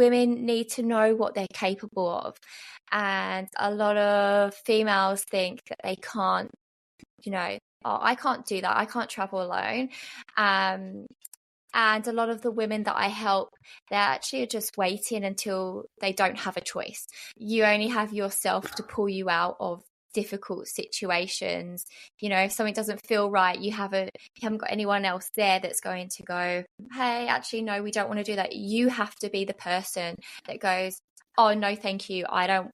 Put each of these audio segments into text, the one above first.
women need to know what they're capable of. And a lot of females think that they can't, oh, I can't do that. I can't travel alone. And a lot of the women that I help, they're actually just waiting until they don't have a choice. You only have yourself to pull you out of difficult situations. If something doesn't feel right, you haven't got anyone else there that's going to go, hey, actually, no, we don't want to do that. You have to be the person that goes, oh, no, thank you. I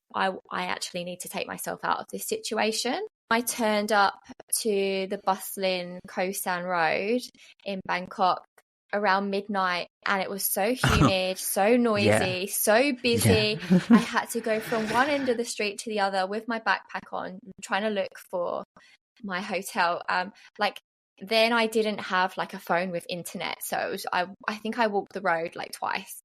actually need to take myself out of this situation. I turned up to the bustling Koh San Road in Bangkok around midnight, and it was so humid, so noisy, so busy. I had to go from one end of the street to the other with my backpack on, trying to look for my hotel. Then I didn't have a phone with internet, so it was, I think I walked the road twice.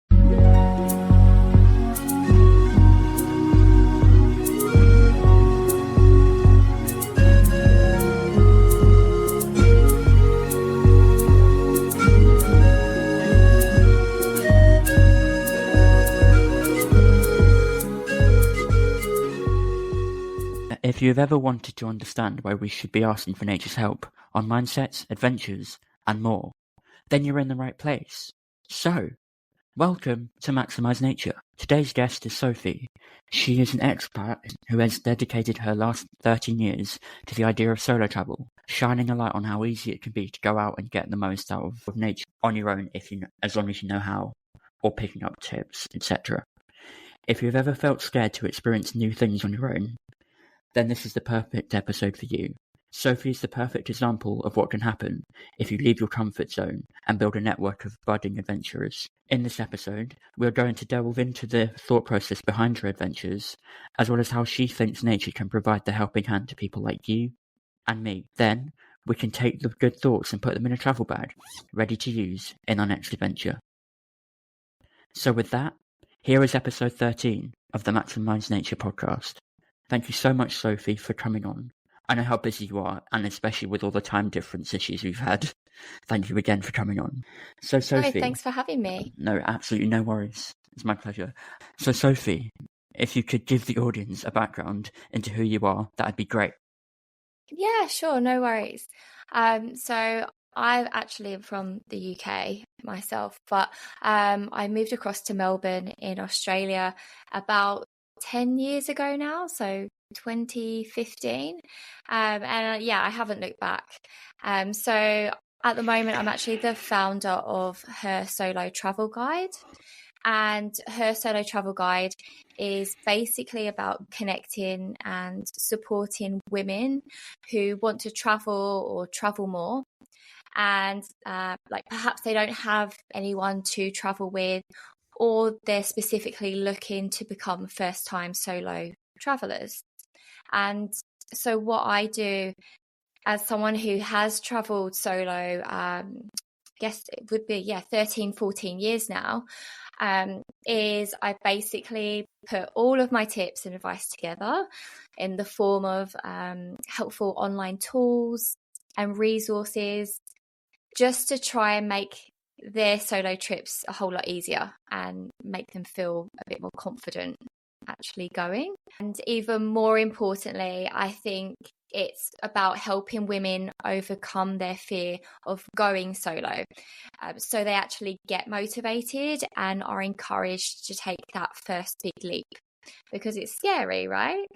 If you've ever wanted to understand why we should be asking for nature's help on mindsets, adventures, and more, then you're in the right place. So, welcome to Maximise Nature. Today's guest is Sophie. She is an expat who has dedicated her last 13 years to the idea of solo travel, shining a light on how easy it can be to go out and get the most out of nature on your own, as long as you know how, or picking up tips, etc. If you've ever felt scared to experience new things on your own, then this is the perfect episode for you. Sophie is the perfect example of what can happen if you leave your comfort zone and build a network of budding adventurers. In this episode, we're going to delve into the thought process behind her adventures, as well as how she thinks nature can provide the helping hand to people like you and me. Then, we can take the good thoughts and put them in a travel bag, ready to use in our next adventure. So with that, here is episode 13 of the Maximise Nature Podcast. Thank you so much, Sophie, for coming on. I know how busy you are, and especially with all the time difference issues we've had. Thank you again for coming on. So, Sophie... Oh, thanks for having me. No, absolutely no worries. It's my pleasure. So, Sophie, if you could give the audience a background into who you are, that'd be great. Yeah, sure, no worries. So I actually am from the UK myself, but I moved across to Melbourne in Australia about 10 years ago now, so 2015. I haven't looked back. So at the moment, I'm actually the founder of Hersolotravelguide. And Hersolotravelguide is basically about connecting and supporting women who want to travel or travel more. And perhaps they don't have anyone to travel with, or they're specifically looking to become first-time solo travelers. And so what I do as someone who has traveled solo, I guess it would be, 13, 14 years now, is I basically put all of my tips and advice together in the form of helpful online tools and resources, just to try and make their solo trips a whole lot easier and make them feel a bit more confident actually going. And even more importantly, I think it's about helping women overcome their fear of going solo, so they actually get motivated and are encouraged to take that first big leap, because it's scary, right?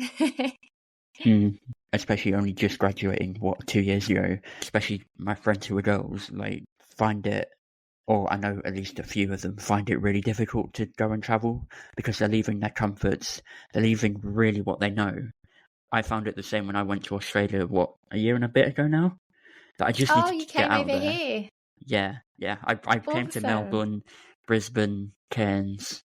Especially only just graduating, 2 years ago. Especially my friends who are girls, find it, or I know at least a few of them find it really difficult to go and travel because they're leaving their comforts, they're leaving really what they know. I found it the same when I went to Australia, a year and a bit ago now? That I just needed to get out there. You came over here? Yeah. I came to Melbourne, Brisbane, Cairns,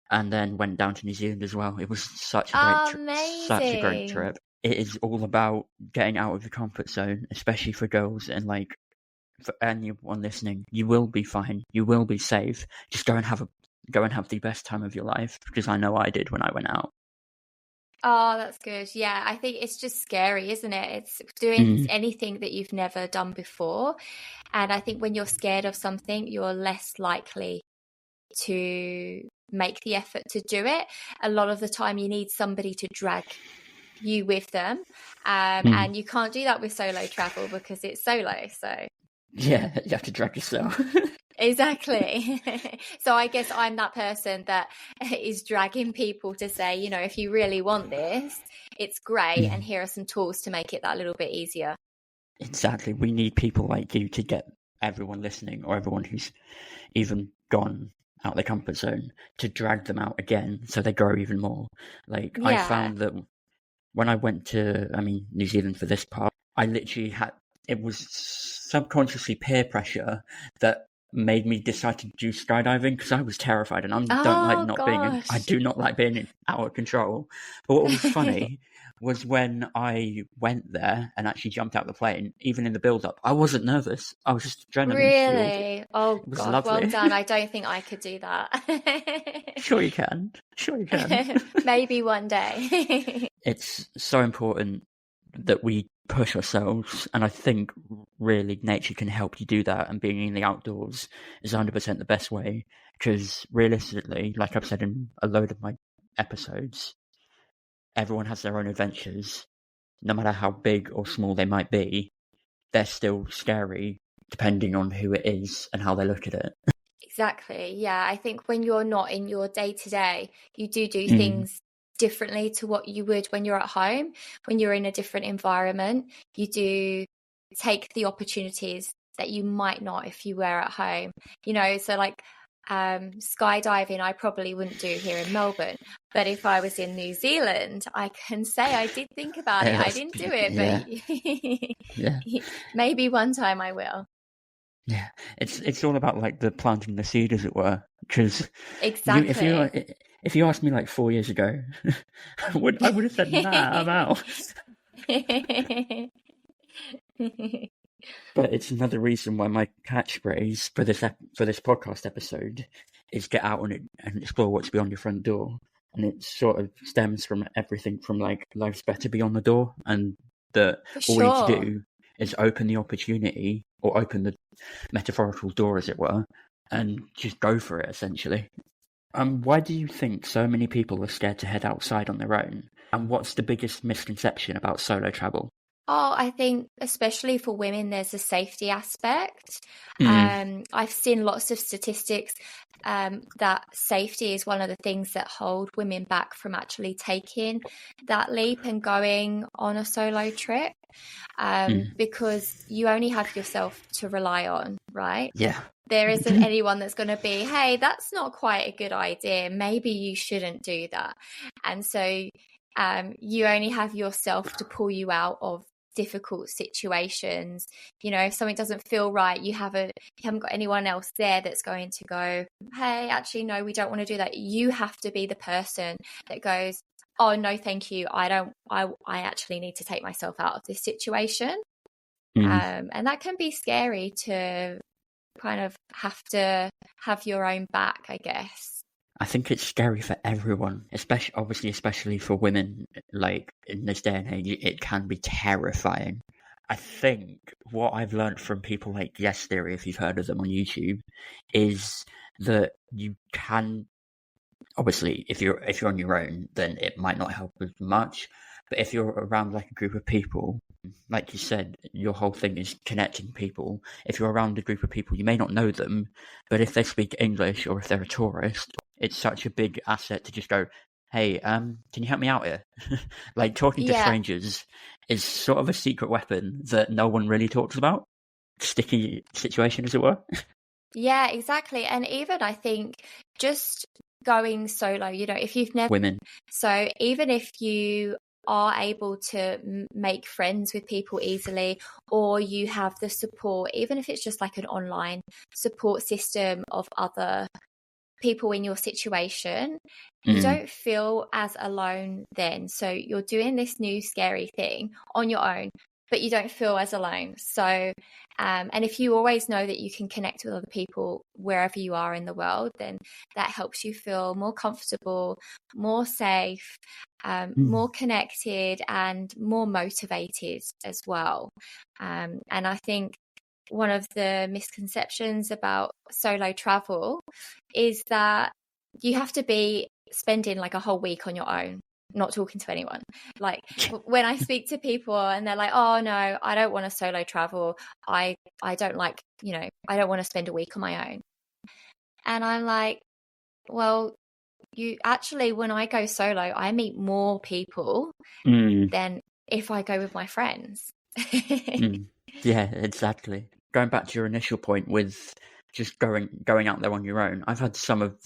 and then went down to New Zealand as well. It was such a great trip. It is all about getting out of your comfort zone, especially for girls, and for anyone listening, you will be fine. You will be safe. Just go and have the best time of your life, because I know I did when I went out. Oh, that's good. Yeah, I think it's just scary, isn't it? It's doing anything that you've never done before. And I think when you're scared of something, you're less likely to make the effort to do it. A lot of the time you need somebody to drag you with them, and you can't do that with solo travel because it's solo. So yeah, you have to drag yourself. exactly. So I guess I'm that person that is dragging people to say, you know, if you really want this, it's great, and here are some tools to make it that little bit easier. Exactly. We need people like you to get everyone listening, or everyone who's even gone out their comfort zone, to drag them out again so they grow even more. Like, I found that when I went to, New Zealand for this part, I literally it was subconsciously peer pressure that made me decide to do skydiving, because I was terrified, and I do not like being out of control. But what was funny was when I went there and actually jumped out the plane, even in the build-up, I wasn't nervous. I was just adrenaline fueled. Really? Oh It was God, lovely. well done. I don't think I could do that. Sure you can. Maybe one day. It's so important that we push ourselves, and I think really nature can help you do that, and being in the outdoors is 100% the best way, because realistically, like I've said in a load of my episodes, everyone has their own adventures. No matter how big or small they might be, they're still scary depending on who it is and how they look at it. Exactly. Yeah, I think when you're not in your day-to-day, you do things differently to what you would when you're at home. When you're in a different environment, you do take the opportunities that you might not if you were at home. You know, so like skydiving, I probably wouldn't do here in Melbourne. But if I was in New Zealand, I can say I did think about it. I didn't do it, but maybe one time I will. Yeah, it's all about like the planting the seed, as it were. Because exactly, if you asked me like 4 years ago, I would have said, nah, I'm out. But it's another reason why my catchphrase for this podcast episode is get out on it and explore what's beyond your front door. And it sort of stems from everything from like life's better beyond the door, and that all we need to do is open the opportunity, or open the metaphorical door, as it were, and just go for it, essentially. Why do you think so many people are scared to head outside on their own? And what's the biggest misconception about solo travel? Oh, I think especially for women, there's a safety aspect. I've seen lots of statistics that safety is one of the things that hold women back from actually taking that leap and going on a solo trip, because you only have yourself to rely on, right? Yeah. There isn't anyone that's going to be, hey, that's not quite a good idea. Maybe you shouldn't do that. And so you only have yourself to pull you out of difficult situations. You know, if something doesn't feel right, you haven't got anyone else there that's going to go, hey, actually no, we don't want to do that. You have to be the person that goes, oh no, thank you, I actually need to take myself out of this situation. And that can be scary, to kind of have to have your own back, I guess. I think it's scary for everyone, especially for women. Like, in this day and age, it can be terrifying. I think what I've learned from people like Yes Theory, if you've heard of them on YouTube, is that you can, obviously, if you're on your own, then it might not help as much. But if you're around like a group of people, like you said, your whole thing is connecting people. If you're around a group of people, you may not know them, but if they speak English, or if they're a tourist, it's such a big asset to just go, hey, can you help me out here? Like, talking to strangers is sort of a secret weapon that no one really talks about. Sticky situation, as it were. Yeah, exactly. And even I think just going solo, you know, if you've never... Women. So even if you are able to make friends with people easily, or you have the support, even if it's just like an online support system of other people in your situation, you don't feel as alone then. So you're doing this new scary thing on your own, but you don't feel as alone. So and if you always know that you can connect with other people wherever you are in the world, then that helps you feel more comfortable, more safe, more connected, and more motivated as well. And I think one of the misconceptions about solo travel is that you have to be spending like a whole week on your own, not talking to anyone. Like when I speak to people and they're like, oh no, I don't want to solo travel. I don't like, I don't want to spend a week on my own. And I'm like, well, you actually, when I go solo, I meet more people than if I go with my friends. Yeah, exactly. Going back to your initial point with just going out there on your own, I've had some of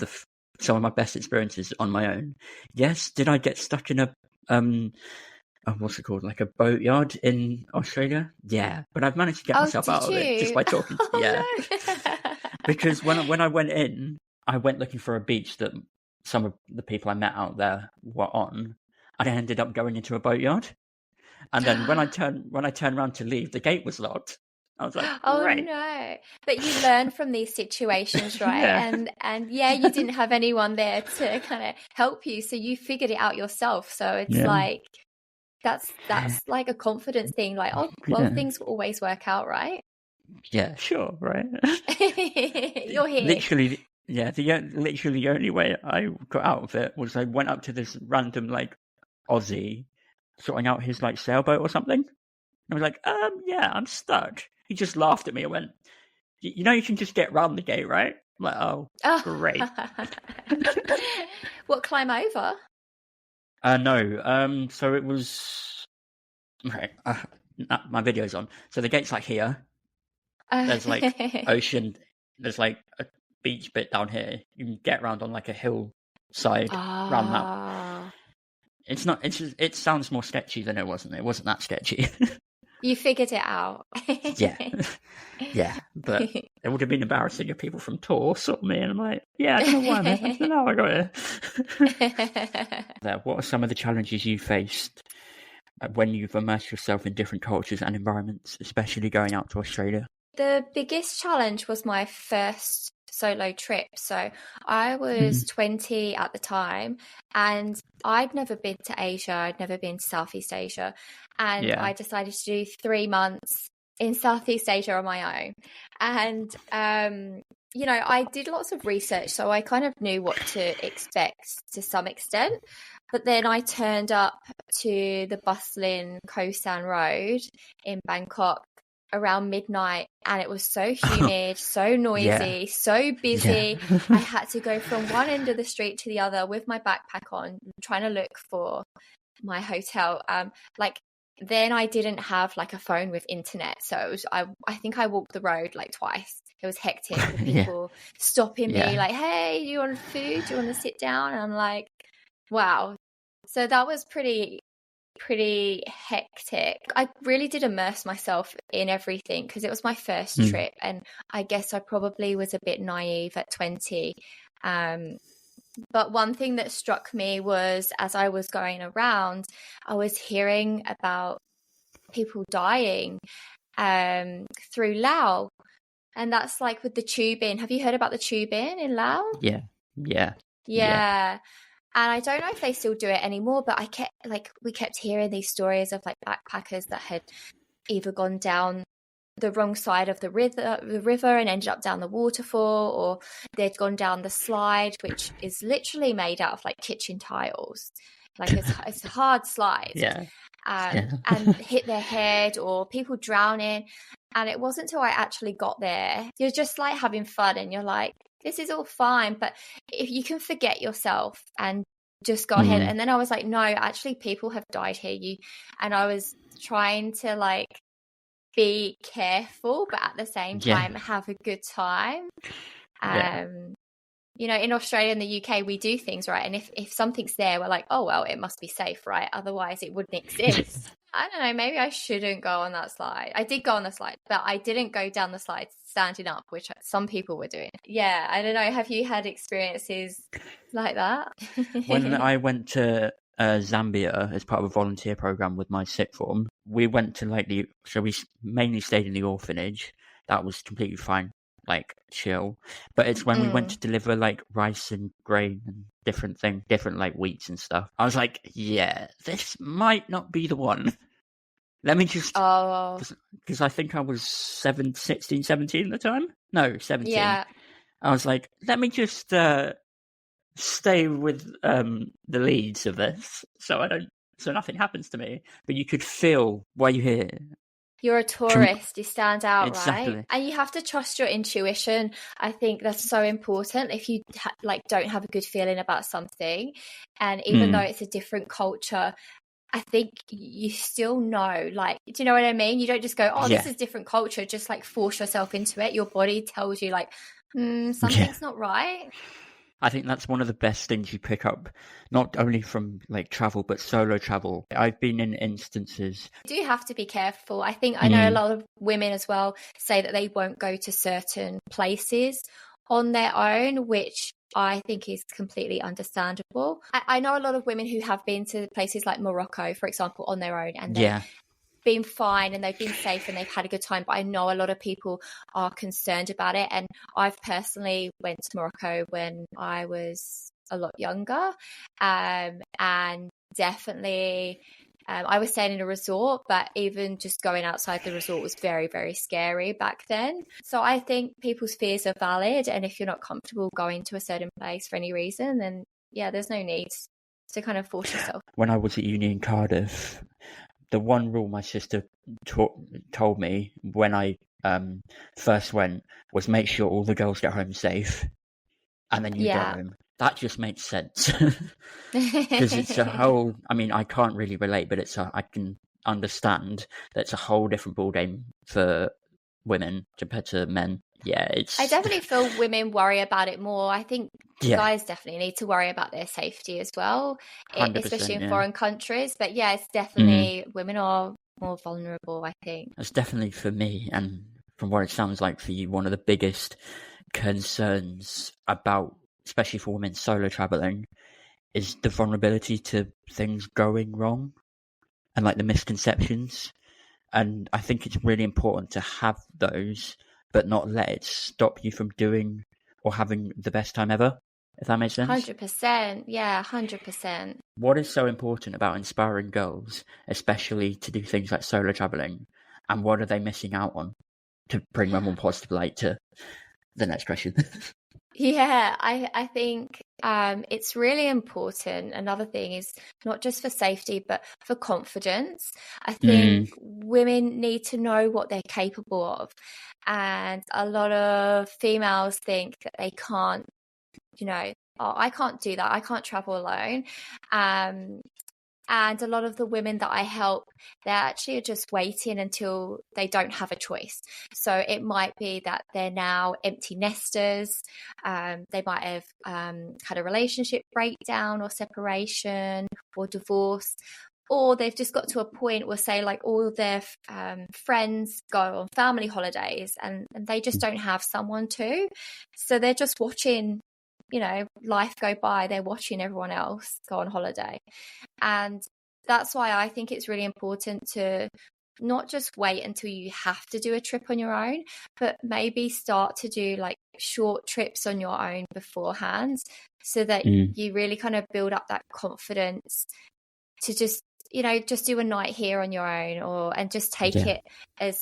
my best experiences on my own. Yes, did I get stuck in a what's it called, like a boatyard in Australia? Yeah, but I've managed to get myself out of it just by talking. No. Because when I went in, I went looking for a beach that some of the people I met out there were on, and I ended up going into a boatyard. And then when I turned around to leave, the gate was locked. I was like, oh great. no. But you learn from these situations, right? Yeah. And yeah, you didn't have anyone there to kind of help you, so you figured it out yourself. So it's like that's like a confidence thing, like, oh well, things will always work out, right? Yeah, sure, right. You're here. Literally, yeah, literally the only way I got out of it was I went up to this random like Aussie sorting out his like sailboat or something. I was like, yeah, I'm stuck. He just laughed at me and went, you know, you can just get round the gate, right? I'm like, oh, great. What, climb over? No. So it was okay. My video's on. So the gate's like here. There's like ocean. There's like a beach bit down here. You can get around on like a hillside round that. It's not. It sounds more sketchy than it wasn't. It wasn't that sketchy. You figured it out. Yeah. But it would have been embarrassing if people from Tor saw me and I'm like, yeah, I don't know why, man. I don't know how I got here. What are some of the challenges you faced when you've immersed yourself in different cultures and environments, especially going out to Australia? The biggest challenge was my first solo trip. So I was 20 at the time, and I'd never been to Asia. I'd never been to Southeast Asia. And I decided to do 3 months in Southeast Asia on my own. And, I did lots of research, so I kind of knew what to expect to some extent. But then I turned up to the bustling Koh San Road in Bangkok around midnight, and it was so humid, so noisy, so busy. I had to go from one end of the street to the other with my backpack on, trying to look for my hotel. Then I didn't have like a phone with internet, so it was, I think I walked the road like twice. It was hectic with people stopping me like, hey, do you want food? Do you want to sit down? And I'm like, wow. So that was pretty hectic. I really did immerse myself in everything because it was my first trip, and I guess I probably was a bit naive at 20. But one thing that struck me was, as I was going around, I was hearing about people dying through Laos, and that's like with the tubing. Have you heard about the tubing in Laos? Yeah. And I don't know if they still do it anymore, but we kept hearing these stories of like backpackers that had either gone down the wrong side of the river and ended up down the waterfall, or they'd gone down the slide, which is literally made out of like kitchen tiles. Like it's a hard slide. And hit their head, or people drowning. And it wasn't until I actually got there, you're just like having fun and you're like, this is all fine, but if you can forget yourself and just go ahead. And then I was like, no, actually people have died here. And I was trying to like be careful, but at the same time have a good time. In Australia and the UK, we do things right. And if something's there, we're like, oh, well, it must be safe, right? Otherwise it wouldn't exist. I don't know, maybe I shouldn't go on that slide. I did go on the slide, but I didn't go down the slide standing up, which some people were doing. Yeah, I don't know. Have you had experiences like that? When I went to Zambia as part of a volunteer program with my sixth form, we went to we mainly stayed in the orphanage. That was completely fine, like chill. But it's when we went to deliver like rice and grain and different like wheats and stuff. I was like, yeah, this might not be the one. Let me just, Oh, because I think I was 16, 17 at the time. No, 17. yeah. I was like, let me just stay with the leads of this, so nothing happens to me. But you could feel why you hear. You're a tourist, you stand out, right? Exactly. And you have to trust your intuition. I think that's so important. If you like don't have a good feeling about something, and even though it's a different culture, I think you still know, like, do you know what I mean? You don't just go, oh, Yeah. this is different culture, just like force yourself into it. Your body tells you like, Yeah. something's not right. I think that's one of the best things you pick up, not only from like travel, but solo travel. I've been in instances. You do have to be careful. I think I know a lot of women as well say that they won't go to certain places on their own, which I think is completely understandable. I know a lot of women who have been to places like Morocco, for example, on their own, and they've Yeah. been fine and they've been safe and they've had a good time. But I know a lot of people are concerned about it. And I've personally went to Morocco when I was a lot younger, and definitely I was staying in a resort, but even just going outside the resort was very, very scary back then. So I think people's fears are valid. And if you're not comfortable going to a certain place for any reason, then yeah, there's no need to kind of force yourself. When I was at uni in Cardiff, the one rule my sister told me when I first went was make sure all the girls get home safe, and then you go Yeah. home. That just makes sense. Because it's a whole, I mean, I can't really relate, but I can understand that it's a whole different ballgame for women compared to men. Yeah, I definitely feel women worry about it more. I think yeah, guys definitely need to worry about their safety as well, 100%, especially in yeah. foreign countries. But yeah, it's definitely women are more vulnerable, I think. That's definitely for me, and from what it sounds like for you, one of the biggest concerns about, especially for women solo traveling, is the vulnerability to things going wrong and like the misconceptions. And I think it's really important to have those, but not let it stop you from doing or having the best time ever, if that makes sense. 100%. Yeah, 100%. What is so important about inspiring girls, especially to do things like solo traveling, and what are they missing out on, to bring a more positive light to the next question? Yeah, I think it's really important. Another thing is not just for safety, but for confidence. I think women need to know what they're capable of. And a lot of females think that they can't, oh, I can't do that. I can't travel alone. And a lot of the women that I help, they're actually just waiting until they don't have a choice. So it might be that they're now empty nesters. They might have had a relationship breakdown or separation or divorce. Or they've just got to a point where, say, like all of their friends go on family holidays and they just don't have someone to. So they're just watching, life go by. They're watching everyone else go on holiday. And that's why I think it's really important to not just wait until you have to do a trip on your own, but maybe start to do like short trips on your own beforehand so that you really kind of build up that confidence to just do a night here on your own and just take it as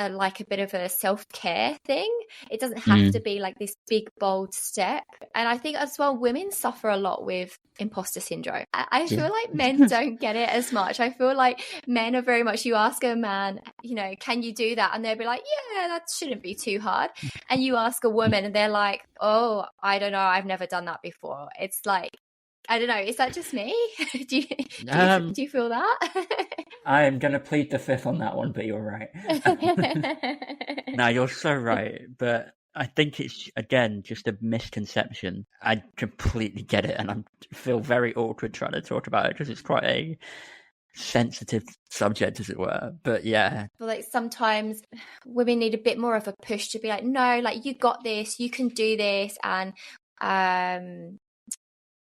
like a bit of a self-care thing. It doesn't have to be like this big bold step. And I think as well, women suffer a lot with imposter syndrome. I feel like men don't get it as much. I feel like men are very much, you ask a man, can you do that? And they'll be like, yeah, that shouldn't be too hard. And you ask a woman and they're like, oh, I don't know, I've never done that before. It's like, I don't know. Is that just me? do you feel that? I'm going to plead the fifth on that one, but you're right. No, you're so right. But I think it's, again, just a misconception. I completely get it, and I feel very awkward trying to talk about it because it's quite a sensitive subject, as it were. But yeah. Well, like sometimes women need a bit more of a push to be like, no, like you got this, you can do this. And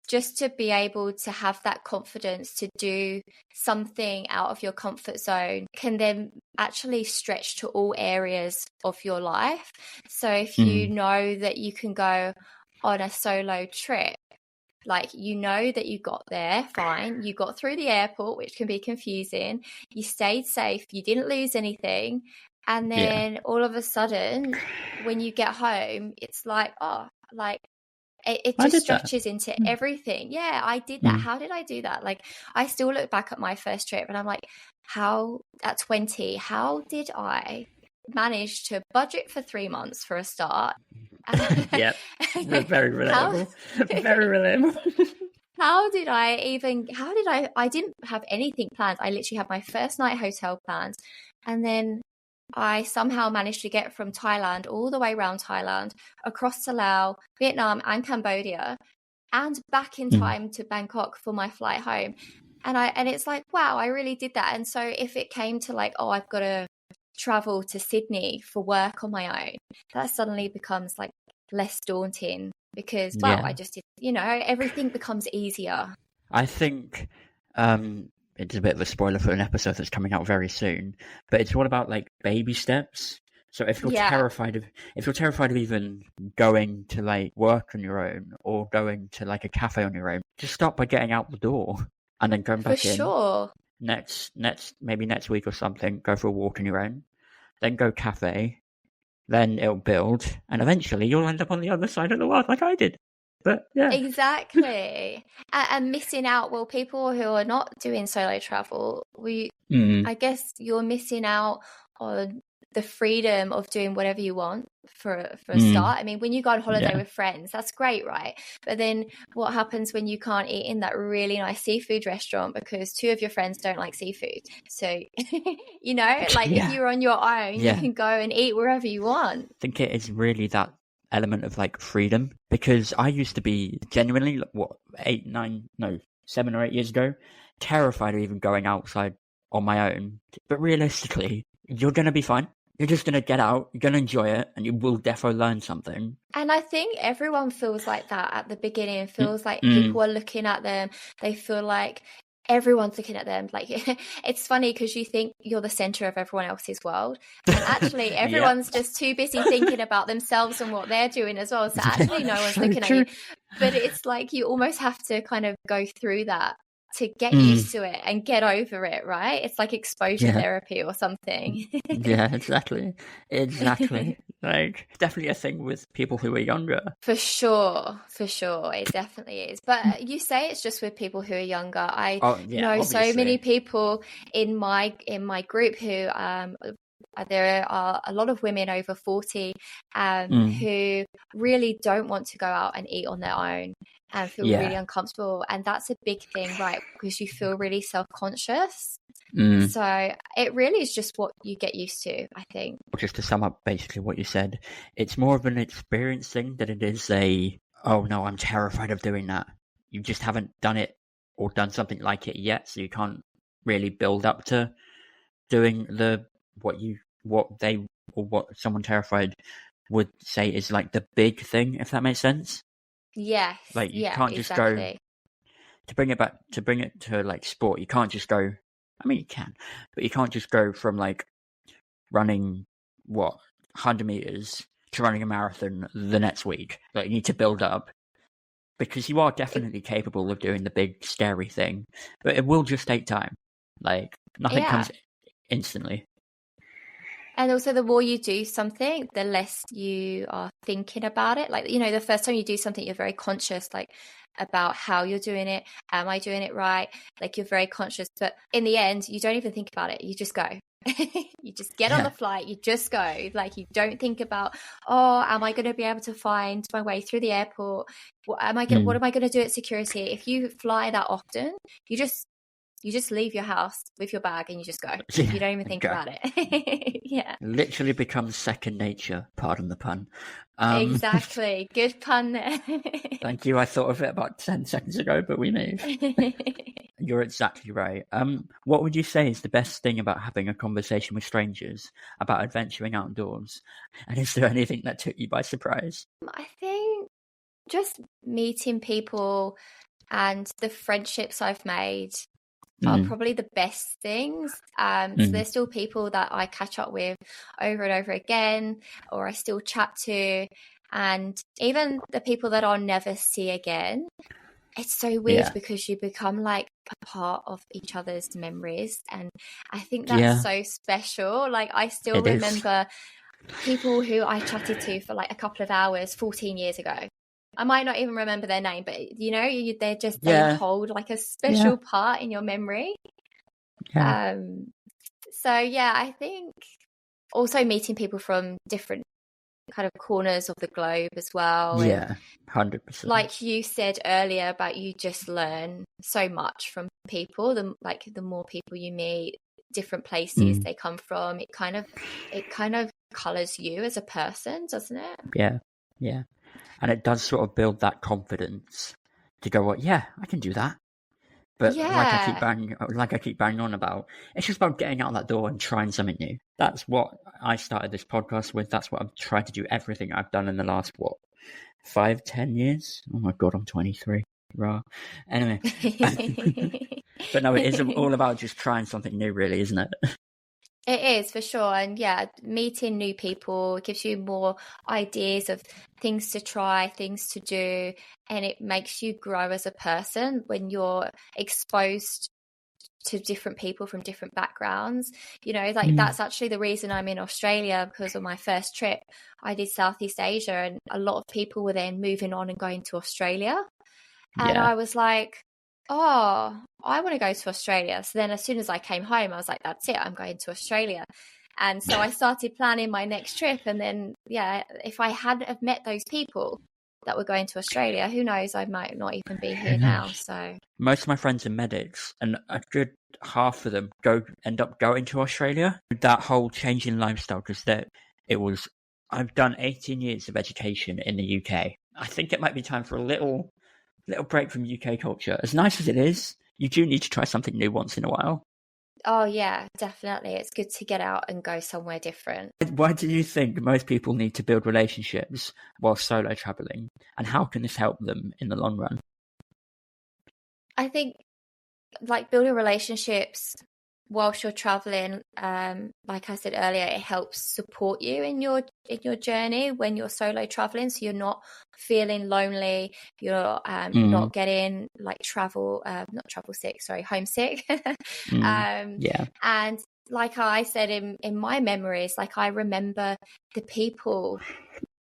just to be able to have that confidence to do something out of your comfort zone can then actually stretch to all areas of your life. So if you know that you can go on a solo trip, Like, you know that you got there fine. You got through the airport, which can be confusing. You stayed safe. You didn't lose anything. And Yeah. then all of a sudden, when you get home, it's like, oh, like it I just did that. stretches into everything. Yeah, I did that. How did I do that? Like, I still look back at my first trip and I'm like, how at 20, how did I manage to budget for 3 months for a start? Yeah. Very How relatable. Very relatable. how did I didn't have anything planned. I literally had my first night hotel planned, and then I somehow managed to get from Thailand all the way around Thailand, across to Laos, Vietnam, and Cambodia, and back in time to Bangkok for my flight home. And it's like, wow, I really did that. And so if it came to like, oh, I've got to travel to Sydney for work on my own, that suddenly becomes like less daunting because, well, I just did, everything becomes easier. I think it's a bit of a spoiler for an episode that's coming out very soon, but it's all about like baby steps. So if you're terrified of even going to like work on your own or going to like a cafe on your own, just start by getting out the door and then going back in. For sure. Maybe next week or something, go for a walk on your own, then go cafe, then it'll build, and eventually you'll end up on the other side of the world like I did. But yeah. Exactly. And missing out, well, people who are not doing solo travel, I guess you're missing out on the freedom of doing whatever you want for a start. I mean, when you go on holiday with friends, that's great, right? But then what happens when you can't eat in that really nice seafood restaurant because 2 of your friends don't like seafood? So, if you're on your own, you can go and eat wherever you want. I think it is really that element of like freedom, because I used to be genuinely 7 or 8 years ago terrified of even going outside on my own. But realistically, you're going to be fine. You're just going to get out, you're going to enjoy it, and you will defo learn something. And I think everyone feels like that at the beginning. Feels like people are looking at them. They feel like everyone's looking at them. Like, it's funny because you think you're the center of everyone else's world, and actually everyone's just too busy thinking about themselves and what they're doing as well. So actually no one's looking at you. But it's like you almost have to kind of go through that to get used to it and get over it, right? It's like exposure therapy or something. Yeah, exactly. Like, definitely a thing with people who are younger. For sure. It definitely is. But you say it's just with people who are younger. I know obviously. So many people in my group who there are a lot of women over 40 who really don't want to go out and eat on their own and feel really uncomfortable. And that's a big thing, right? Because you feel really self-conscious. So it really is just what you get used to, I think. Just to sum up basically what you said, it's more of an experience thing than it is oh no, I'm terrified of doing that. You just haven't done it or done something like it yet, so you can't really build up to doing what someone terrified would say is like the big thing, if that makes sense. Yes. Like you can't just go to bring it to like sport. You can't just go. I mean, you can, but you can't just go from like running 100 meters to running a marathon the next week. Like you need to build up, because you are definitely capable of doing the big scary thing, but it will just take time. Like nothing comes instantly. And also, the more you do something, the less you are thinking about it. Like, the first time you do something, you're very conscious, like, about how you're doing it. Am I doing it right? Like, you're very conscious. But in the end, you don't even think about it. You just go. You just get on the flight. You just go. Like, you don't think about, oh, am I going to be able to find my way through the airport? What am I going to do at security? If you fly that often, you just leave your house with your bag and you just go. You don't even think about it. Yeah. Literally becomes second nature, pardon the pun. Exactly. Good pun there. Thank you. I thought of it about 10 seconds ago, but we moved. You're exactly right. What would you say is the best thing about having a conversation with strangers about adventuring outdoors? And is there anything that took you by surprise? I think just meeting people and the friendships I've made are probably the best things. So there's still people that I catch up with over and over again, or I still chat to. And even the people that I'll never see again, it's so weird Yeah. because you become like a part of each other's memories. And I think that's Yeah, so special. Like, I still it is. remember people who I chatted to for like a couple of hours 14 years ago. I might not even remember their name, but they Yeah, hold like a yeah, special part in your memory. yeah, So yeah, I think also meeting people from different kind of corners of the globe as well. And yeah, 100%. like you said earlier about, you just learn so much from people. The more people you meet, different places Mm, they come from, it kind of colors you as a person, doesn't it? yeah, yeah. And it does sort of build that confidence to go, well, yeah, I can do that. But Yeah. like I keep banging on about, it's just about getting out that door and trying something new. That's what I started this podcast with. That's what I've tried to do. Everything I've done in the last 5-10 years. Oh my god, I'm 23. Rah. Anyway, but no, it is all about just trying something new, really, isn't it? It is, for sure. And yeah, meeting new people gives you more ideas of things to try, things to do, and it makes you grow as a person when you're exposed to different people from different backgrounds. Like, Mm, that's actually the reason I'm in Australia, because on my first trip I did Southeast Asia, and a lot of people were then moving on and going to Australia. And yeah. I was like, oh, I want to go to Australia. So then as soon as I came home, I was like, that's it, I'm going to Australia. And so I started planning my next trip. And then, yeah, if I hadn't have met those people that were going to Australia, who knows, I might not even be Who here now. knows? So Most of my friends are medics, and a good half of them end up going to Australia. That whole change in lifestyle, because I've done 18 years of education in the UK. I think it might be time for a little break from UK culture. As nice as it is, you do need to try something new once in a while. oh yeah, definitely. It's good to get out and go somewhere different. Why do you think most people need to build relationships while solo traveling, and how can this help them in the long run? I think like building relationships whilst you're traveling, like I said earlier, it helps support you in your journey when you're solo traveling, so you're not feeling lonely, you're Mm, not getting like homesick. um, yeah, and like I said, in my memories, like I remember the people,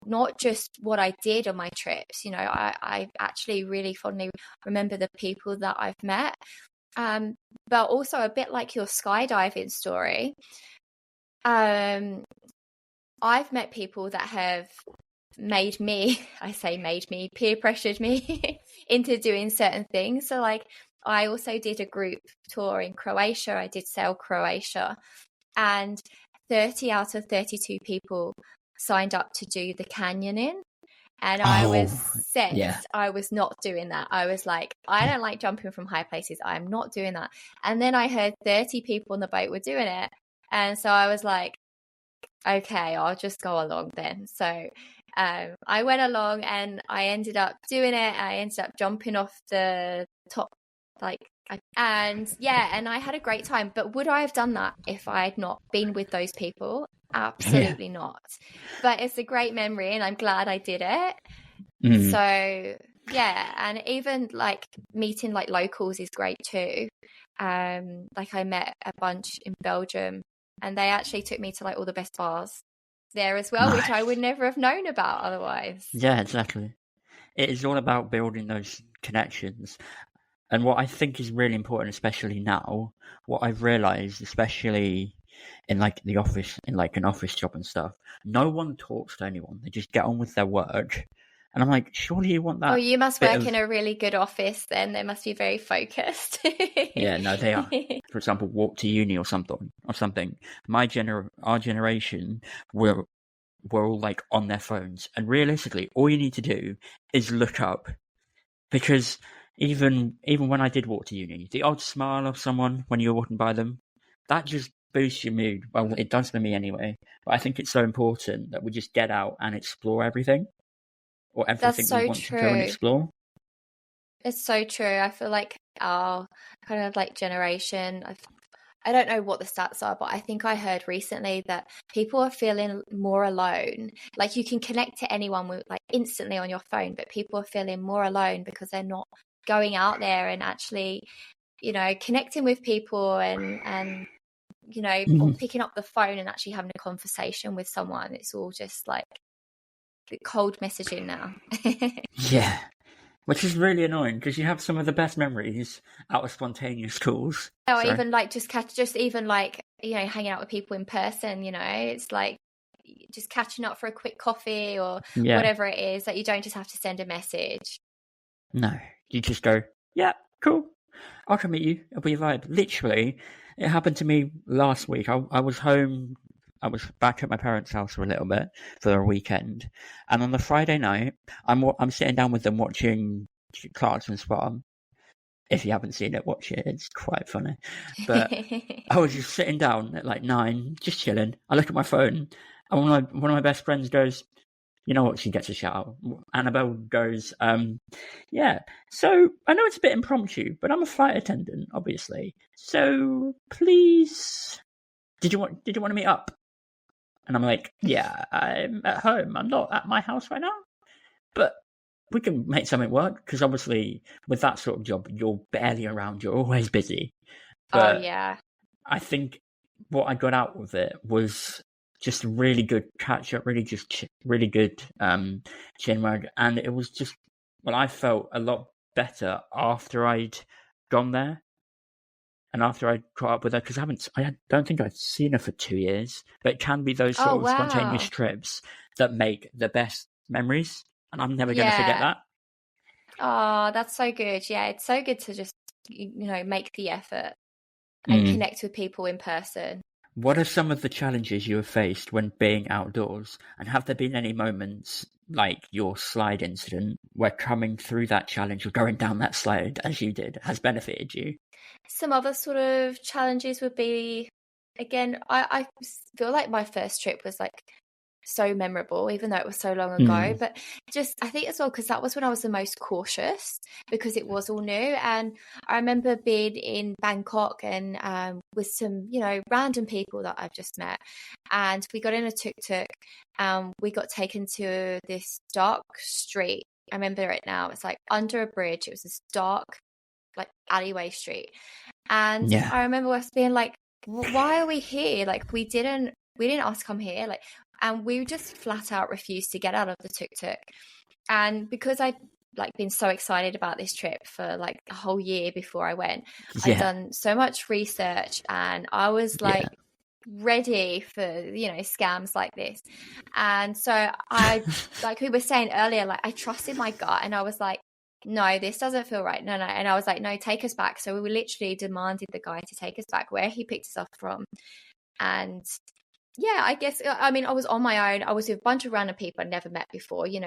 not just what I did on my trips. I actually really fondly remember the people that I've met. But also, a bit like your skydiving story, I've met people that have made me, I say made me, peer pressured me into doing certain things. So like, I also did a group tour in Croatia. I did Sail Croatia, and 30 out of 32 people signed up to do the canyoning. And I was oh, set. yeah, I was not doing that. I was like, I don't like jumping from high places. I'm not doing that. And then I heard 30 people on the boat were doing it. And so I was like, okay, I'll just go along then. So I went along and I ended up doing it. I ended up jumping off the top, like, and yeah, and I had a great time. But would I have done that if I had not been with those people? yeah. Absolutely not. But it's a great memory, and I'm glad I did it. Mm. So yeah, and even like meeting like locals is great too. Like I met a bunch in Belgium, and they actually took me to like all the best bars there as well, which I would Nice. never have known about otherwise. Yeah, exactly. It is all about building those connections. And what I think is really important, especially now, what I've realized, especially in like the office, in like an office job and stuff, no one talks to anyone. They just get on with their work. And I'm like, surely you want Oh, that you must bit work in of. a really good office then. They must be very focused. Yeah, no, they are. For example, walk to uni or something. Our generation, we're all like on their phones. And realistically, all you need to do is look up. Because even when I did walk to uni, the odd smile of someone when you're walking by them, that just boosts your mood. Well, it does for me anyway. But I think it's so important that we just get out and explore everything, or That's everything we so want to go and true. explore. It's so true. I feel like our kind of like generation, I don't know what the stats are, but I think I heard recently that people are feeling more alone. Like, you can connect to anyone with like instantly on your phone, but people are feeling more alone because they're not going out there and actually, connecting with people and or picking up the phone and actually having a conversation with someone. It's all just like cold messaging now. Yeah. Which is really annoying because you have some of the best memories out of spontaneous calls. Or even like hanging out with people in person, it's like just catching up for a quick coffee or whatever it is, that you don't just have to send a message. No, you just go, yeah, cool. I'll come meet you. It'll be a vibe. Literally, it happened to me last week. I was home. I was back at my parents' house for a little bit for a weekend, and on the Friday night, I'm sitting down with them watching Clarkson's Farm. If you haven't seen it, watch it. It's quite funny. But I was just sitting down at like 9, just chilling. I look at my phone, and one of my best friends goes, "You know what?" She gets a shout out. Annabelle goes, "Yeah. So I know it's a bit impromptu, but I'm a flight attendant, obviously. So please, did you want to meet up?" And I'm like, "Yeah, I'm at home. I'm not at my house right now, but we can make something work." Because obviously, with that sort of job, you're barely around. You're always busy. But oh yeah. I think what I got out of it was just a really good catch up, really good chin wag, and it was just, well, I felt a lot better after I'd gone there and after I'd caught up with her, because I don't think I'd seen her for 2 years. But it can be those sort of spontaneous trips that make the best memories, and I'm never going to forget that. Oh, that's so good. Yeah, it's so good to just make the effort and connect with people in person. What are some of the challenges you have faced when being outdoors? And have there been any moments, like your slide incident, where coming through that challenge or going down that slide as you did has benefited you? Some other sort of challenges would be, again, I feel like my first trip was like so memorable, even though it was so long ago. But just, I think as well, because that was when I was the most cautious, because it was all new. And I remember being in Bangkok and with some, random people that I've just met. And we got in a tuk-tuk and we got taken to this dark street. I remember it now. It's like under a bridge. It was this dark, like alleyway street. And I remember us being like, why are we here? Like, we didn't ask to come here. Like, and we just flat out refused to get out of the tuk-tuk. And because I'd like been so excited about this trip for like a whole year before I went, I'd done so much research and I was like ready for, scams like this. And so I, like we were saying earlier, like I trusted my gut and I was like, no, this doesn't feel right. No. And I was like, no, take us back. So we literally demanded the guy to take us back where he picked us up from. And yeah, I guess, I mean, I was on my own. I was with a bunch of random people I'd never met before. You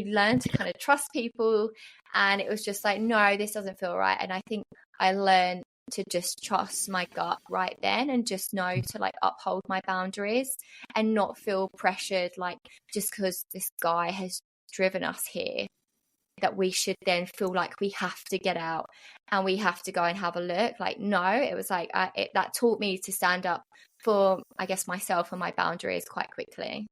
learn to kind of trust people. And it was just like, no, this doesn't feel right. And I think I learned to just trust my gut right then and just know to like uphold my boundaries and not feel pressured, like just because this guy has driven us here, that we should then feel like we have to get out and we have to go and have a look. Like, no, it was like, that taught me to stand up for, I guess, myself and my boundaries quite quickly.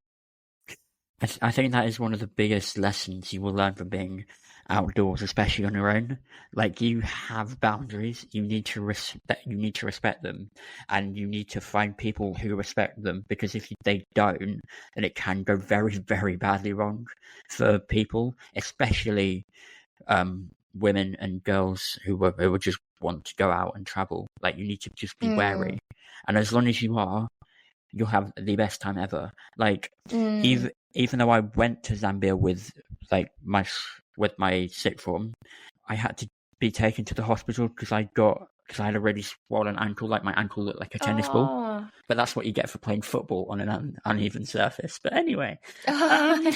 I think that is one of the biggest lessons you will learn from being outdoors, especially on your own. Like, you have boundaries, you need to respect them, and you need to find people who respect them, because if they don't, then it can go very, very badly wrong for people, especially women and girls who would just want to go out and travel. Like, you need to just be wary, and as long as you are, you'll have the best time ever. Like, even though I went to Zambia with my sixth form, I had to be taken to the hospital because I had a really swollen ankle. Like, my ankle looked like a tennis ball. But that's what you get for playing football on an uneven surface. But anyway, and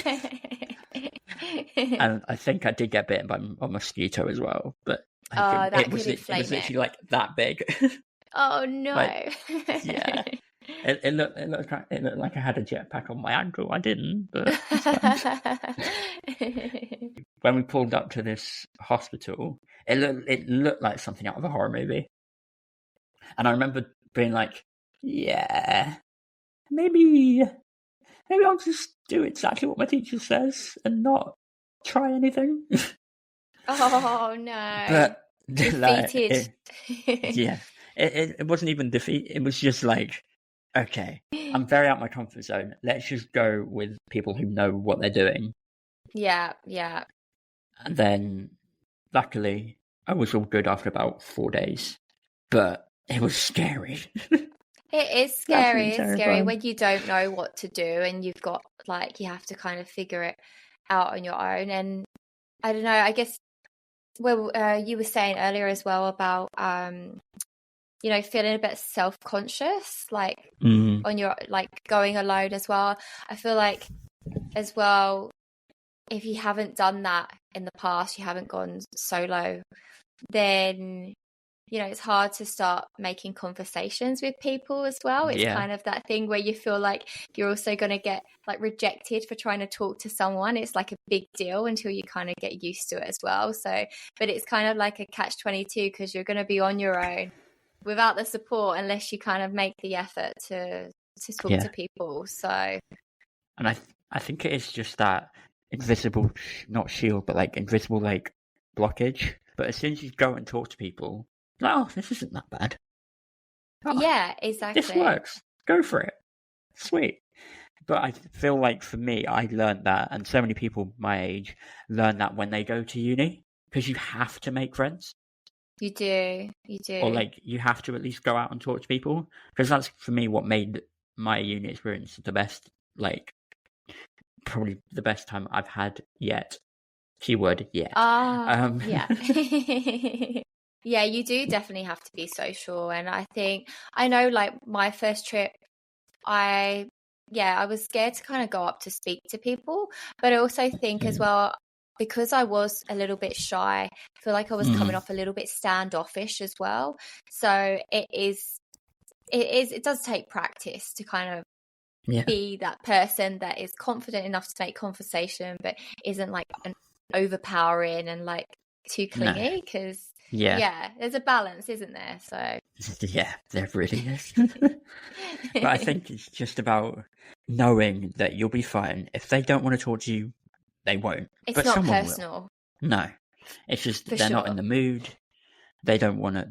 I think I did get bitten by a mosquito as well. But it was literally like that big. Oh no! Yeah. It looked like I had a jetpack on my ankle. I didn't, but when we pulled up to this hospital, it looked like something out of a horror movie. And I remember being like, yeah, maybe I'll just do exactly what my teacher says and not try anything. Oh no. But Defeated. yeah, it wasn't even defeat. It was just like, okay, I'm very out of my comfort zone. Let's just go with people who know what they're doing. Yeah. And then, luckily, I was all good after about 4 days. But it was scary. It is Absolutely scary. It's scary terrifying. when you don't know what to do and you've got you have to kind of figure it out on your own. And I don't know, I guess you were saying earlier as well about feeling a bit self-conscious, on your going alone as well. I feel like as well, if you haven't done that in the past, you haven't gone solo, then it's hard to start making conversations with people as well. It's kind of that thing where you feel like you're also going to get rejected for trying to talk to someone. It's like a big deal until you kind of get used to it as well. So, but it's kind of like a catch-22 because you're going to be on your own without the support unless you kind of make the effort to talk to people. So, and I think it is just that invisible, not shield, but invisible blockage. But as soon as you go and talk to people, oh, this isn't that bad. Oh, yeah, exactly. This works. Go for it. Sweet. But I feel like for me, I learned that, and so many people my age learn that when they go to uni, because you have to make friends. You do. Or you have to at least go out and talk to people, because that's for me what made my uni experience the best. Probably the best time I've had yet. Keyword yet. Yeah. Yeah, you do definitely have to be social. And I know my first trip, I was scared to kind of go up to speak to people, but I also think as well, because I was a little bit shy, I feel like I was coming off a little bit standoffish as well. So it does take practice to kind of be that person that is confident enough to make conversation, but isn't an overpowering and too clingy, because there's a balance, isn't there? So there really is. But I think it's just about knowing that you'll be fine. If they don't want to talk to you, they won't. It's but not someone personal. Will. No, it's just they're not in the mood. They don't want to.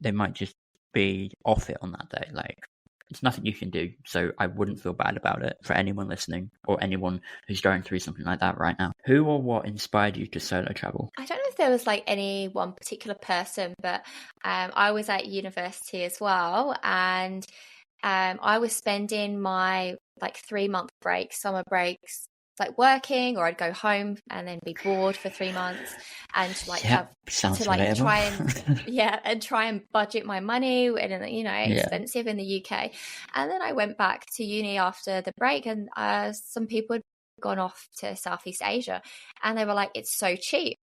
They might just be off it on that day. It's nothing you can do, so I wouldn't feel bad about it for anyone listening or anyone who's going through something like that right now. Who or what inspired you to solo travel? I don't know if there was any one particular person, but I was at university as well, and I was spending my 3-month breaks, summer breaks, working, or I'd go home and then be bored for 3 months and have to try and try and budget my money, and expensive in the UK. And then I went back to uni after the break, and some people had gone off to Southeast Asia, and they were like, it's so cheap.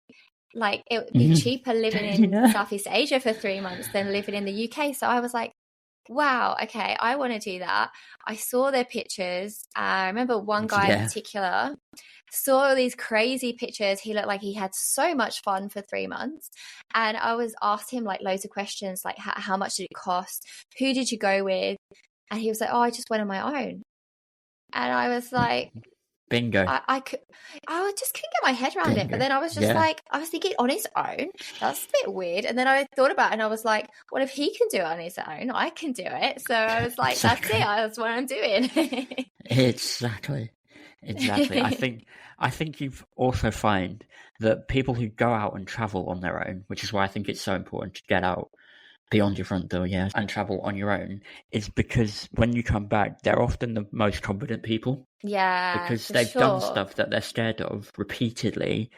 It would be cheaper living in Southeast Asia for 3 months than living in the UK. So I was like, wow, okay, I want to do that. I saw their pictures. I remember one guy in particular saw these crazy pictures. He looked like he had so much fun for 3 months. And I was asked him loads of questions, how much did it cost? Who did you go with? And he was like, oh, I just went on my own. And I was like, bingo. I just couldn't get my head around it. But then I was just I was thinking, on his own, that's a bit weird. And then I thought about it, and I was like, well, if he can do it on his own, I can do it. So I was like, that's it. That's what I'm doing. Exactly. I think you've also find that people who go out and travel on their own, which is why I think it's so important to get out beyond your front door, and travel on your own, is because when you come back, they're often the most confident people. Yeah, because they've done stuff that they're scared of repeatedly,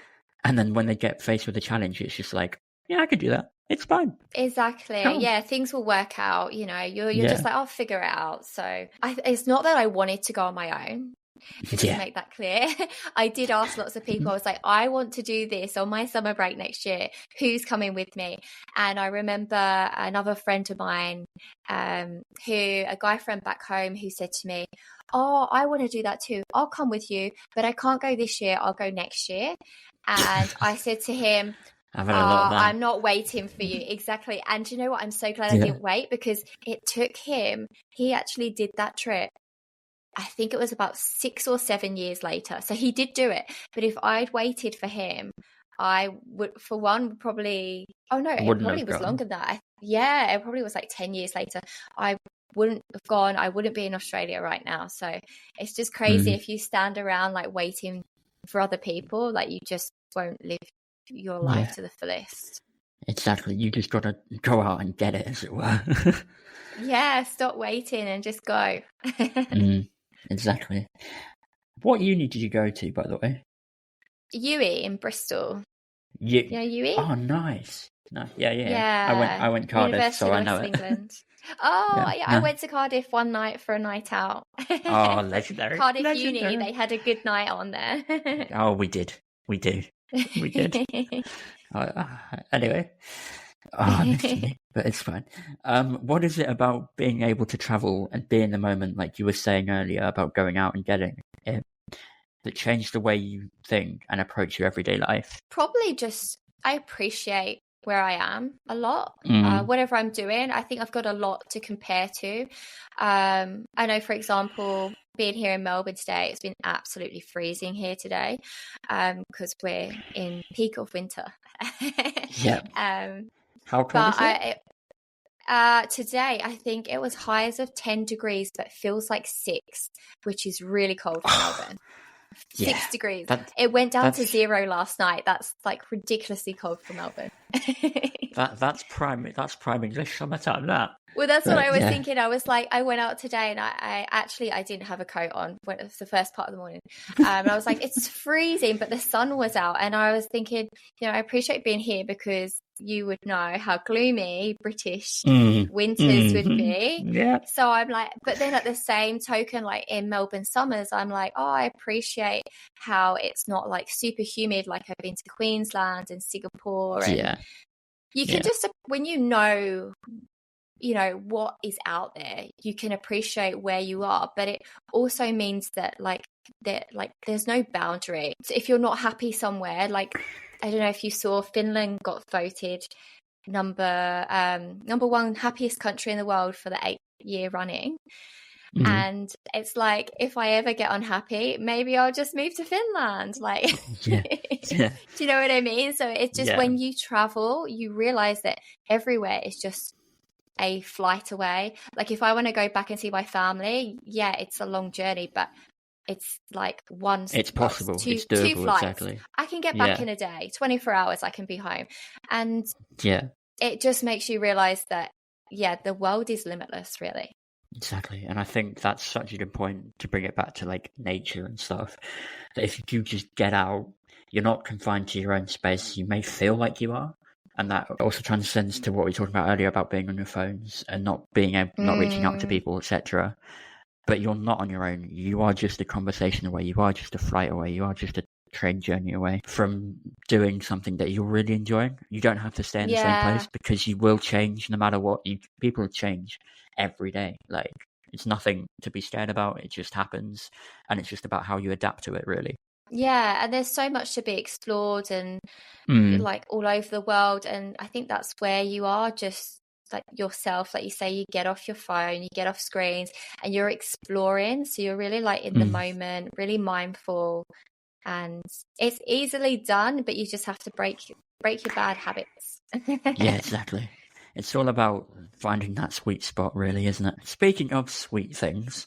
and then when they get faced with a challenge, it's just like, I could do that. It's fine. Exactly. Yeah, things will work out. You're just I'll figure it out. So it's not that I wanted to go on my own. Just to make that clear, I did ask lots of people. I was like, I want to do this on my summer break next year. Who's coming with me? And I remember another friend of mine, a guy friend back home, who said to me, oh, I want to do that too. I'll come with you, but I can't go this year. I'll go next year. And I said to him, I'm not waiting for you. Exactly. And you know what? I'm so glad I didn't wait, because it took him. He actually did that trip, I think it was about 6 or 7 years later. So he did do it. But if I'd waited for him, I would, for one, probably, oh no, it Wouldn't probably have was gone. longer than that. Yeah, it probably was like 10 years later. I wouldn't have gone. I wouldn't be in Australia right now. So it's just crazy if you stand around like waiting for other people, like you just won't live your life to the fullest. Exactly. You just got to go out and get it, as it were. Yeah, stop waiting and just go. Exactly. What uni did you go to, by the way? UE in Bristol. You know UE? Oh, nice. No, yeah. I went Cardiff, University so of I know West it. England. Oh, yeah, I went to Cardiff one night for a night out. Oh, legendary. Cardiff Legendary. Uni, they had a good night on there. Oh, we did. Anyway. Oh, literally. But it's fine. What is it about being able to travel and be in the moment, like you were saying earlier, about going out and getting it, that changed the way you think and approach your everyday life? Probably just, I appreciate where I am a lot. Whatever I'm doing, I think I've got a lot to compare to. I know, for example, being here in Melbourne today, it's been absolutely freezing here today because we're in peak of winter. Yeah. How cold is it? Today, I think it was highs of 10 degrees, but feels like 6, which is really cold for Melbourne. 6 degrees. It went down to 0 last night. That's like ridiculously cold for Melbourne. That's prime English summertime, that. Well, that's what I was thinking. I was like, I went out today and I didn't have a coat on when it was the first part of the morning. And I was like, it's freezing, but the sun was out. And I was thinking, I appreciate being here because you would know how gloomy British winters would be. Yeah. So I'm like, but then at the same token, like in Melbourne summers, I'm like, oh, I appreciate how it's not like super humid. Like I've been to Queensland and Singapore. And you can just, when you know what is out there, you can appreciate where you are, but it also means that there's no boundary. So if you're not happy somewhere, like I don't know if you saw, Finland got voted number 1 happiest country in the world for the 8th year running. And it's like, if I ever get unhappy, maybe I'll just move to Finland. Like, do you know what I mean? So it's just when you travel, you realize that everywhere is just a flight away. Like if I want to go back and see my family, it's a long journey, but it's like it's possible. It's doable. 2 flights. Exactly. I can get back in a day, 24 hours. I can be home, and it just makes you realize that the world is limitless, really. Exactly. And I think that's such a good point to bring it back to like nature and stuff, that if you do just get out, you're not confined to your own space. You may feel like you are. And that also transcends to what we talked about earlier about being on your phones and not reaching out to people, etc. But you're not on your own. You are just a conversation away. You are just a flight away. You are just a train journey away from doing something that you're really enjoying. You don't have to stay in the same place, because you will change no matter what. People change every day. Like, it's nothing to be scared about. It just happens. And it's just about how you adapt to it, really. Yeah, and there's so much to be explored and like all over the world. And I think that's where you are just like yourself. Like you say, you get off your phone, you get off screens and you're exploring. So you're really like in the moment, really mindful. And it's easily done, but you just have to break your bad habits. Yeah, exactly. It's all about finding that sweet spot, really, isn't it? Speaking of sweet things,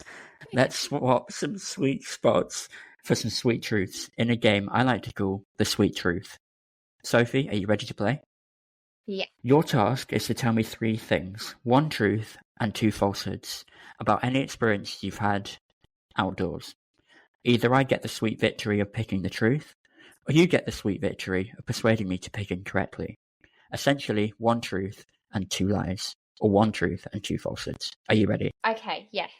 let's swap some sweet spots for some sweet truths in a game I like to call The Sweet Truth. Sophie, are you ready to play? Yeah. Your task is to tell me 3 things, 1 truth and 2 falsehoods, about any experience you've had outdoors. Either I get the sweet victory of picking the truth, or you get the sweet victory of persuading me to pick incorrectly. Essentially, 1 truth and 2 lies, or 1 truth and 2 falsehoods. Are you ready? Okay, yes.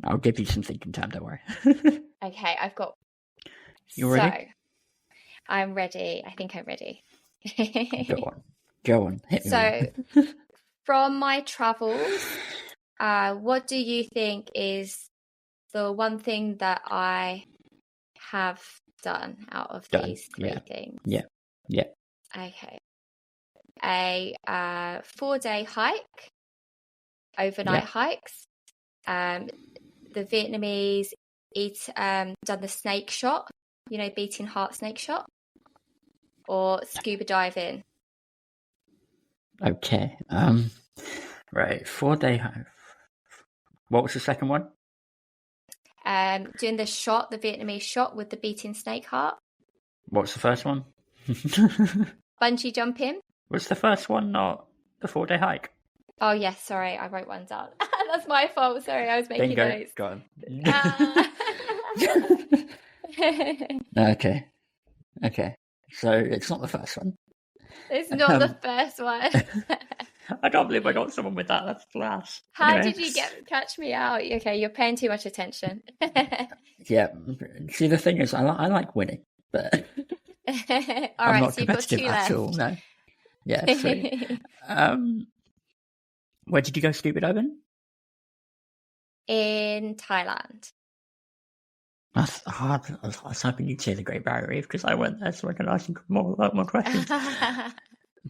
I'll give you some thinking time, don't worry. Okay, I've got... You ready? I'm ready. I think I'm ready. Go on. Hit me. From my travels, what do you think is the one thing that I have done out of these 3 things? Yeah. Okay. A 4-day hike, overnight hikes. The Vietnamese done the snake shot, beating heart snake shot. or scuba diving? Okay. Right. 4-day hike. What was the second one? Doing the Vietnamese shot with the beating snake heart. What's the first one? Bungee jumping. Was the first one not the 4-day hike? Oh, yes. Sorry, I wrote one down. That's my fault. Sorry, I was making Bingo. notes. Go on. Okay. So it's not the first one. It's not the first one. I can't believe I got someone with that. That's class. How did you catch me out? Okay, you're paying too much attention. Yeah. See, the thing is, I like winning, but I'm not competitive at all. No. Yeah. 3. Where did you go scuba diving? In Thailand. That's hard. I was hoping you'd say the Great Barrier Reef because I went there, so I can ask you more questions.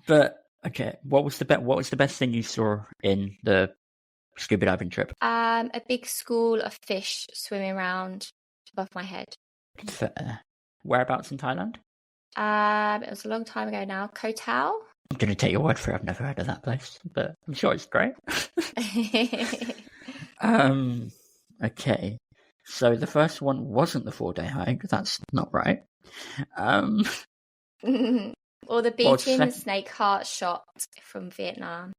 But okay, what was the best thing you saw in the scuba diving trip? A big school of fish swimming around above my head. Whereabouts in Thailand? It was a long time ago now. Koh Tao. I'm going to take your word for it. I've never heard of that place, but I'm sure it's great. Okay. So the first one wasn't the 4-day hike. That's not right. Or the beating snake heart shot from Vietnam.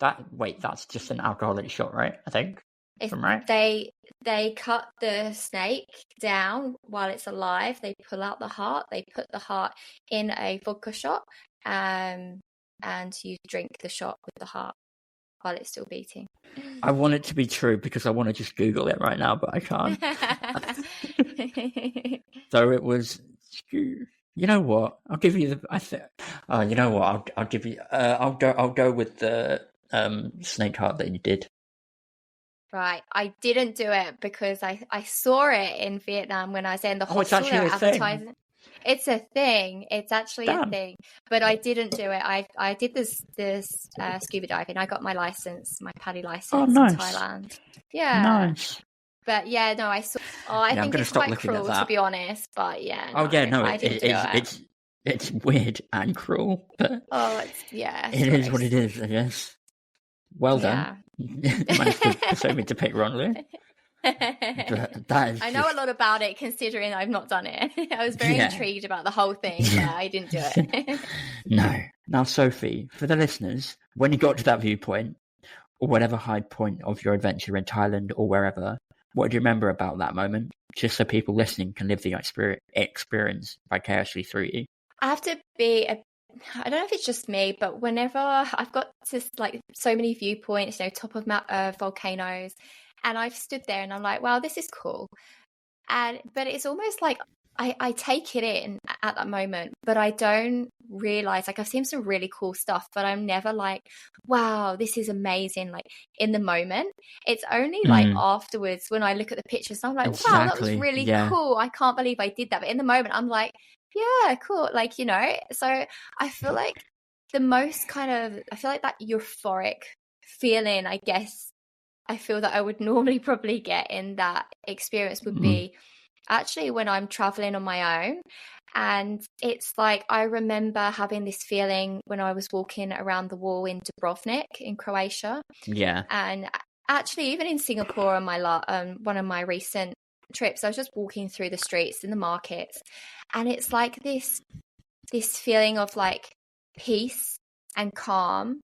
That's just an alcoholic shot, right? I think. If I'm right. They cut the snake down while it's alive. They pull out the heart. They put the heart in a vodka shot, and you drink the shot with the heart while it's still beating. I want it to be true because I want to just Google it right now, but I can't. So it was. You know what? I'll give you the. You know what? I'll give you. I'll go with the snake heart that you did. Right, I didn't do it because I saw it in Vietnam when I was in the hostel. It's actually a thing. It's a thing. It's actually a thing. But I didn't do it. I did this scuba diving. I got my license, my PADI license in Thailand. Yeah. Nice. But yeah, no, I saw. Oh, I think it's quite cruel to be honest. But yeah. It's weird and cruel. But it is what it is, I guess. Well done. You managed to persuade me to pick wrongly. I know a lot about it considering I've not done it. I was very intrigued about the whole thing, but I didn't do it. No. Now, Sophie, for the listeners, when you got to that viewpoint, or whatever high point of your adventure in Thailand or wherever, what do you remember about that moment? Just so people listening can live the experience vicariously through you. I have to be I don't know if it's just me, but whenever I've got just like so many viewpoints, top of volcanoes, and I've stood there and I'm like, wow, this is cool. But it's almost like I take it in at that moment, but I don't realize, like, I've seen some really cool stuff, but I'm never like, wow, this is amazing. Like in the moment, it's only like afterwards when I look at the pictures, and I'm like, wow, that was really cool. I can't believe I did that. But in the moment, I'm like, yeah, cool. Like, so I feel like the most I feel like that euphoric feeling, I guess, I feel that I would normally probably get in that experience would be actually when I'm traveling on my own. And it's like, I remember having this feeling when I was walking around the wall in Dubrovnik in Croatia. Yeah. And actually, even in Singapore on my one of my recent trips, I was just walking through the streets in the markets, and it's like this feeling of like peace and calm,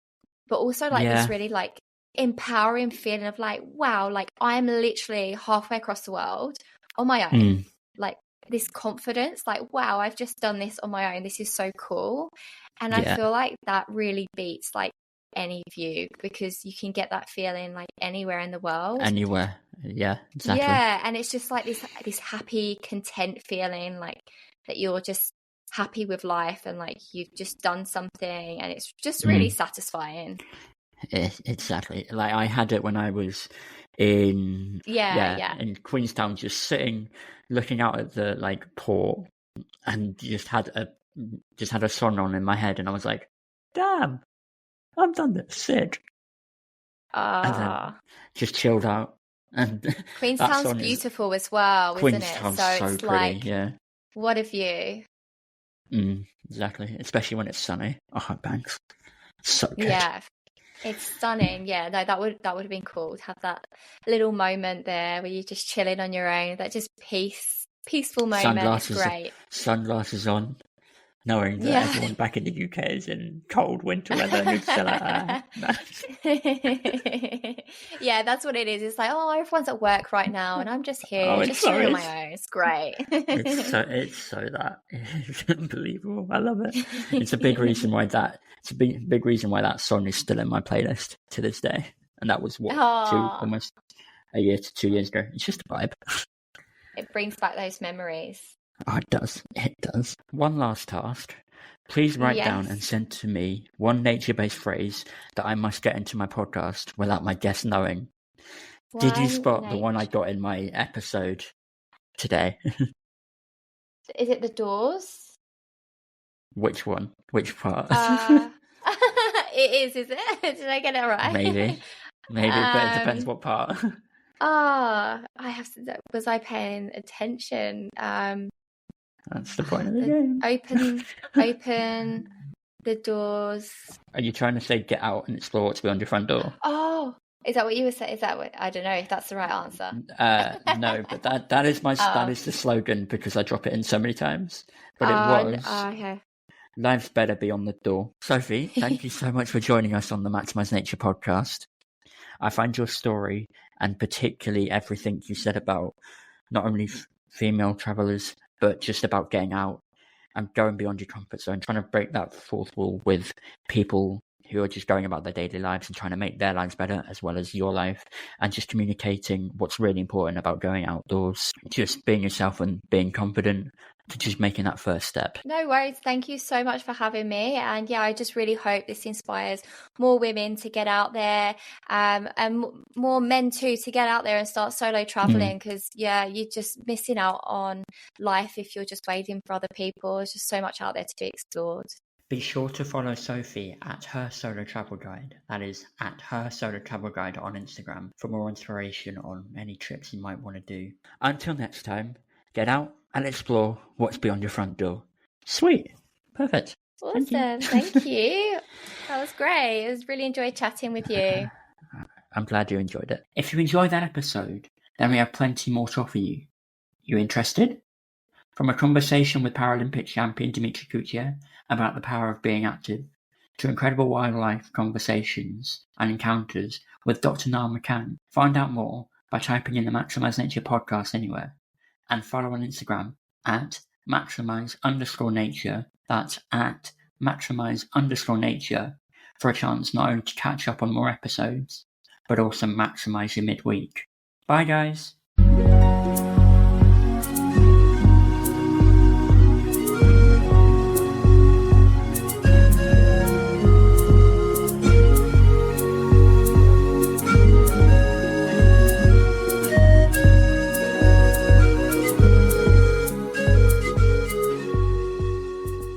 but also like this really like empowering feeling of like, wow, like I'm literally halfway across the world on my own. Like this confidence, like, wow, I've just done this on my own. This is so cool. And I feel like that really beats like any view, because you can get that feeling like anywhere in the world. Anywhere. Yeah, exactly. Yeah, and it's just like this happy, content feeling, like that you're just happy with life and like you've just done something, and it's just really satisfying. Exactly. Like I had it when I was in in Queenstown, just sitting looking out at the like port, and just had a song on in my head, and I was like, damn, I've done this, sick. And then just chilled out. And Queenstown's beautiful as well, isn't it? So it's pretty, like, what a view. Exactly, especially when it's sunny. Oh, thanks. So good. Yeah, it's stunning. Yeah, no, that would have been cool to have that little moment there where you're just chilling on your own. That just peaceful moment. It's great. Sunglasses on, knowing that Yeah. everyone back in the UK is in cold winter weather, and you're still like, Yeah, that's what it is. It's like, oh, everyone's at work right now, and I'm just here, just chilling on my own. It's great. It's so that it's unbelievable. I love it. It's a big reason why that song is still in my playlist to this day, and that was almost a year to 2 years ago. It's just a vibe. It brings back those memories. Oh, it does. It does. One last task. Please write down and send to me one nature-based phrase that I must get into my podcast without my guest knowing. Did you spot the one I got in my episode today? Is it the doors? Which one? Which part? It is it? Did I get it right? Maybe, but it depends what part. Was I paying attention? That's the point of the game. Open the doors. Are you trying to say get out and explore what's beyond your front door? Oh, is that what you were saying? Is that what? I don't know if that's the right answer. No, but that is that is the slogan because I drop it in so many times. But it was. Okay. Life's better beyond the door. Sophie, thank you so much for joining us on the Maximise Nature podcast. I find your story, and particularly everything you said about not only female travellers, but just about getting out and going beyond your comfort zone, trying to break that fourth wall with people who are just going about their daily lives and trying to make their lives better as well as your life, and just communicating what's really important about going outdoors, just being yourself and being confident, to just making that first step. No worries. Thank you so much for having me. And yeah, I just really hope this inspires more women to get out there, and more men too to get out there and start solo traveling, because you're just missing out on life if you're just waiting for other people. There's just so much out there to be explored. Be sure to follow Sophie at Hersolotravelguide. That is at Hersolotravelguide on Instagram for more inspiration on any trips you might want to do. Until next time, get out and explore what's beyond your front door. Sweet. Perfect. Awesome. Thank you. That was great. It was really enjoyed chatting with you. I'm glad you enjoyed it. If you enjoyed that episode, then we have plenty more to offer you. You interested? From a conversation with Paralympic champion Dimitri Coutier about the power of being active, to incredible wildlife conversations and encounters with Dr. Niall McCann. Find out more by typing in the Maximise Nature podcast anywhere, and follow on Instagram at Maximise_nature. That's at Maximise_nature for a chance not only to catch up on more episodes, but also maximise your midweek. Bye guys!